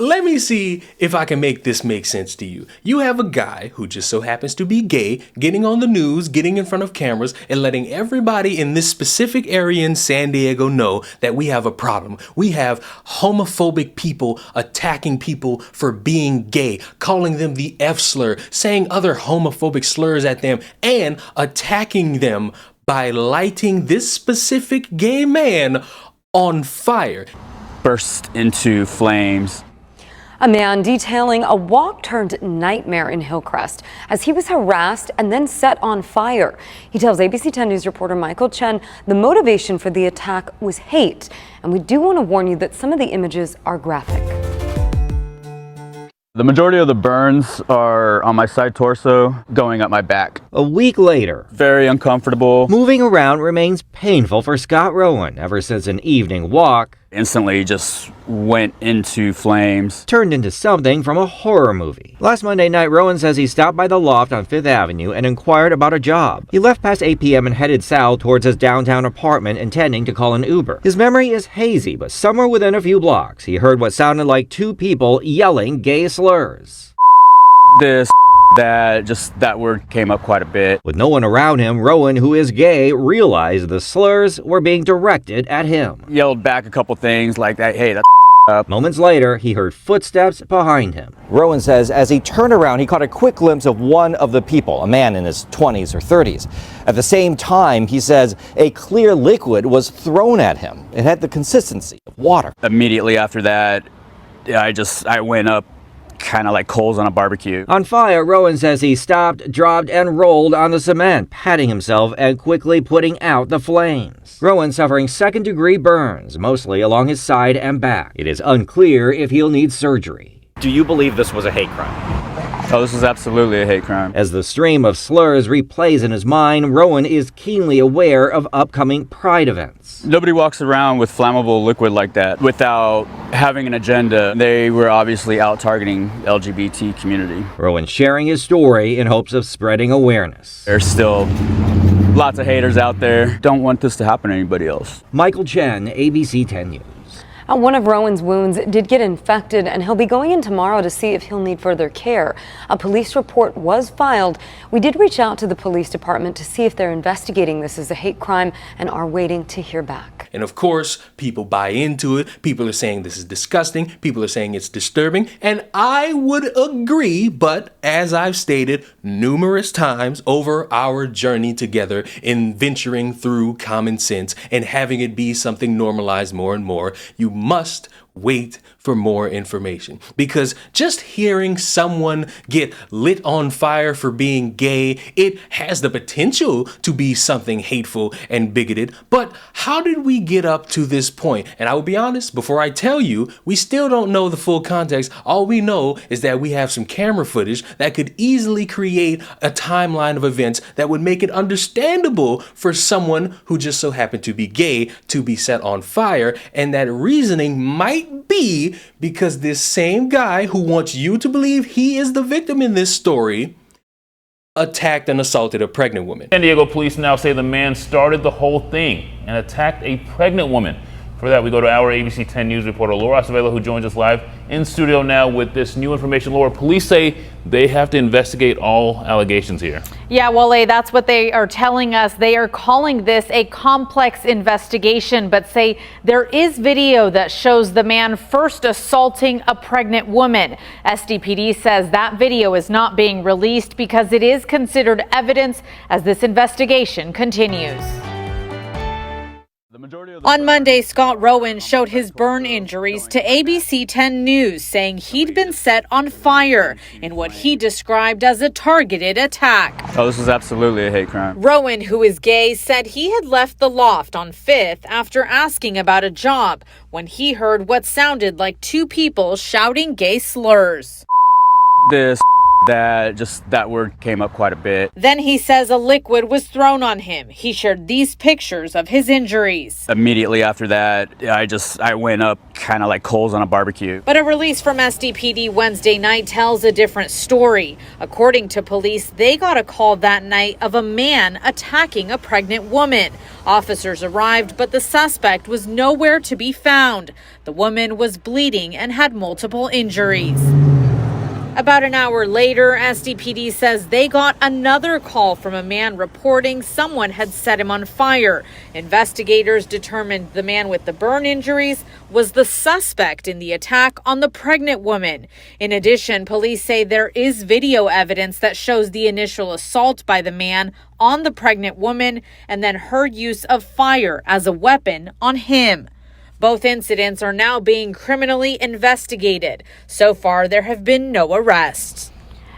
Let me see if I can make this make sense to you. You have a guy who just so happens to be gay, getting on the news, getting in front of cameras, and letting everybody in this specific area in San Diego know that we have a problem. We have homophobic people attacking people for being gay, calling them the F slur, saying other homophobic slurs at them, and attacking them by lighting this specific gay man on fire. Burst into flames. A man detailing a walk-turned-nightmare in Hillcrest as he was harassed and then set on fire. He tells ABC 10 News reporter Michael Chen the motivation for the attack was hate. And we do want to warn you that some of the images are graphic. The majority of the burns are on my side torso, going up my back. A week later, Very uncomfortable. moving around remains painful for Scott Rowan ever since an evening walk Instantly just went into flames. turned into something from a horror movie. Last Monday night, Rowan says he stopped by the loft on 5th Avenue and inquired about a job. He left past 8 p.m. and headed south towards his downtown apartment, intending to call an Uber. His memory is hazy, but somewhere within a few blocks, he heard what sounded like two people yelling gay slurs. This, that word came up quite a bit. With no one around him, Rowan, who is gay, realized the slurs were being directed at him. Yelled back a couple things like that, hey, that's up. Moments later, he heard footsteps behind him. Rowan says as he turned around, he caught a quick glimpse of one of the people, a man in his 20s or 30s. At the same time, he says a clear liquid was thrown at him. It had the consistency of water. Immediately after that, I went up kind of like coals on a barbecue. On fire, Rowan says he stopped, dropped, and rolled on the cement, patting himself and quickly putting out the flames. Rowan suffering second-degree burns, mostly along his side and back. It is unclear if he'll need surgery. Do you believe this was a hate crime? Oh, this is absolutely a hate crime. As the stream of slurs replays in his mind, Rowan is keenly aware of upcoming Pride events. Nobody walks around with flammable liquid like that without having an agenda. They were obviously out targeting LGBT community. Rowan sharing his story in hopes of spreading awareness. There's still lots of haters out there. Don't want this to happen to anybody else. Michael Chen, ABC 10 News. One of Rowan's wounds did get infected, and he'll be going in tomorrow to see if he'll need further care. A police report was filed. We did reach out to the police department to see if they're investigating this as a hate crime and are waiting to hear back. And of course, people buy into it. People are saying this is disgusting. People are saying it's disturbing. And I would agree, but as I've stated numerous times over our journey together in venturing through common sense and having it be something normalized more and more, you must wait for more information, because just hearing someone get lit on fire for being gay, it has the potential to be something hateful and bigoted. But how did we get up to this point? And I will be honest, before I tell you, we still don't know the full context. All we know is that we have some camera footage that could easily create a timeline of events that would make it understandable for someone who just so happened to be gay to be set on fire. And that reasoning might be because this same guy who wants you to believe he is the victim in this story attacked and assaulted a pregnant woman. San Diego police now say the man started the whole thing and attacked a pregnant woman. For that, we go to our ABC 10 News reporter Laura Acevedo, who joins us live in studio now with this new information. Laura, police say they have to investigate all allegations here. Yeah, Wale, that's what they are telling us. They are calling this a complex investigation, but say there is video that shows the man first assaulting a pregnant woman. SDPD says that video is not being released because it is considered evidence as this investigation continues. On Monday, Scott Rowan showed his burn injuries to ABC 10 News, saying he'd been set on fire in what he described as a targeted attack. Oh, this is absolutely a hate crime. Rowan, who is gay, said he had left the loft on 5th after asking about a job when he heard what sounded like two people shouting gay slurs. This, that word came up quite a bit. Then he says a liquid was thrown on him. He shared these pictures of his injuries. Immediately after that, I went up kind of like coals on a barbecue. But a release from SDPD Wednesday night tells a different story. According to police, they got a call that night of a man attacking a pregnant woman. Officers arrived, but the suspect was nowhere to be found. The woman was bleeding and had multiple injuries. About an hour later, SDPD says they got another call from a man reporting someone had set him on fire. Investigators determined the man with the burn injuries was the suspect in the attack on the pregnant woman. In addition, police say there is video evidence that shows the initial assault by the man on the pregnant woman and then her use of fire as a weapon on him. Both incidents are now being criminally investigated. So far, there have been no arrests.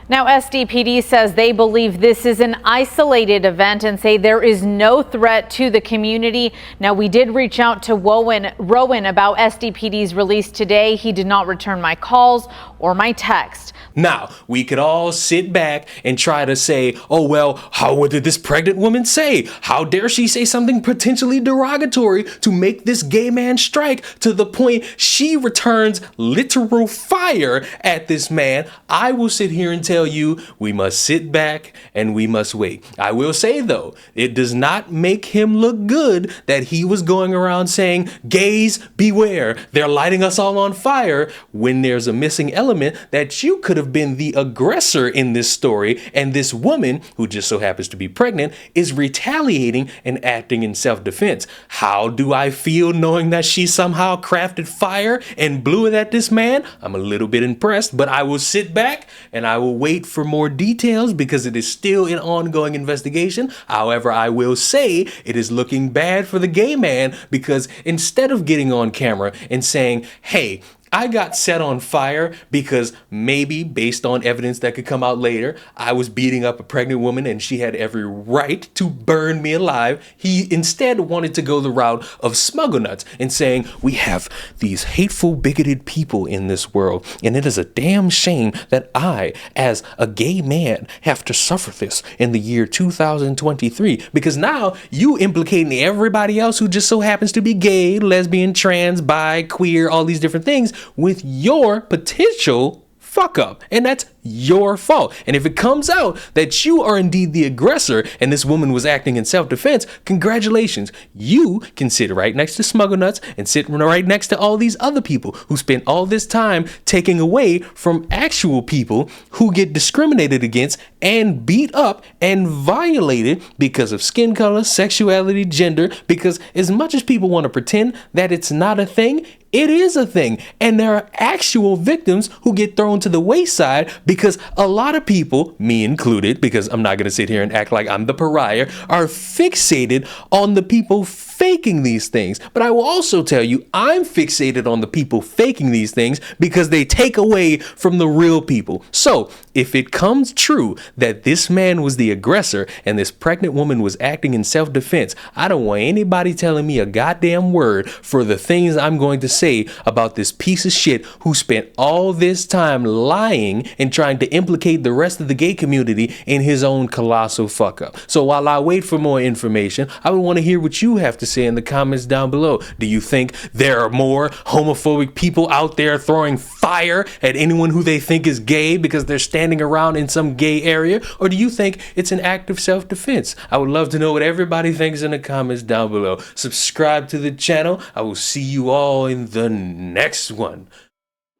Now, SDPD says they believe this is an isolated event and say there is no threat to the community. Now, we did reach out to Rowan about SDPD's release today. He did not return my calls or my text. Now, we could all sit back and try to say, oh, well, what did this pregnant woman say? How dare she say something potentially derogatory to make this gay man strike to the point she returns literal fire at this man? I will sit here and tell you we must sit back and we must wait. I will say, though, it does not make him look good that he was going around saying, gays, beware, they're lighting us all on fire, when there's a missing element that you could have been the aggressor in this story, and this woman, who just so happens to be pregnant, is retaliating and acting in self-defense. How do I feel knowing that she somehow crafted fire and blew it at this man? I'm a little bit impressed, but I will sit back and I will wait for more details because it is still an ongoing investigation. However, I will say it is looking bad for the gay man because instead of getting on camera and saying, hey, I got set on fire because maybe based on evidence that could come out later, I was beating up a pregnant woman and she had every right to burn me alive. He instead wanted to go the route of smuggle nuts and saying, we have these hateful, bigoted people in this world, and it is a damn shame that I, as a gay man, have to suffer this in the year 2023, because now you implicating everybody else who just so happens to be gay, lesbian, trans, bi, queer, all these different things with your potential fuck up. And that's your fault. And if it comes out that you are indeed the aggressor and this woman was acting in self-defense, congratulations. You can sit right next to Smuggle Nuts and sit right next to all these other people who spent all this time taking away from actual people who get discriminated against and beat up and violated because of skin color, sexuality, gender, because as much as people want to pretend that it's not a thing, it is a thing. And there are actual victims who get thrown to the wayside because a lot of people, me included, because I'm not going to sit here and act like I'm the pariah, are fixated on the people faking these things. But I will also tell you, I'm fixated on the people faking these things because they take away from the real people. So if it comes true that this man was the aggressor and this pregnant woman was acting in self-defense, I don't want anybody telling me a goddamn word for the things I'm going to say about this piece of shit who spent all this time lying and trying to implicate the rest of the gay community in his own colossal fuck up. So while I wait for more information, I would want to hear what you have to say in the comments down below. Do you think there are more homophobic people out there throwing fire at anyone who they think is gay because they're standing around in some gay area? Or do you think it's an act of self-defense? I would love to know what everybody thinks in the comments down below. Subscribe to the channel. I will see you all in the next one.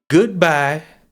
Goodbye.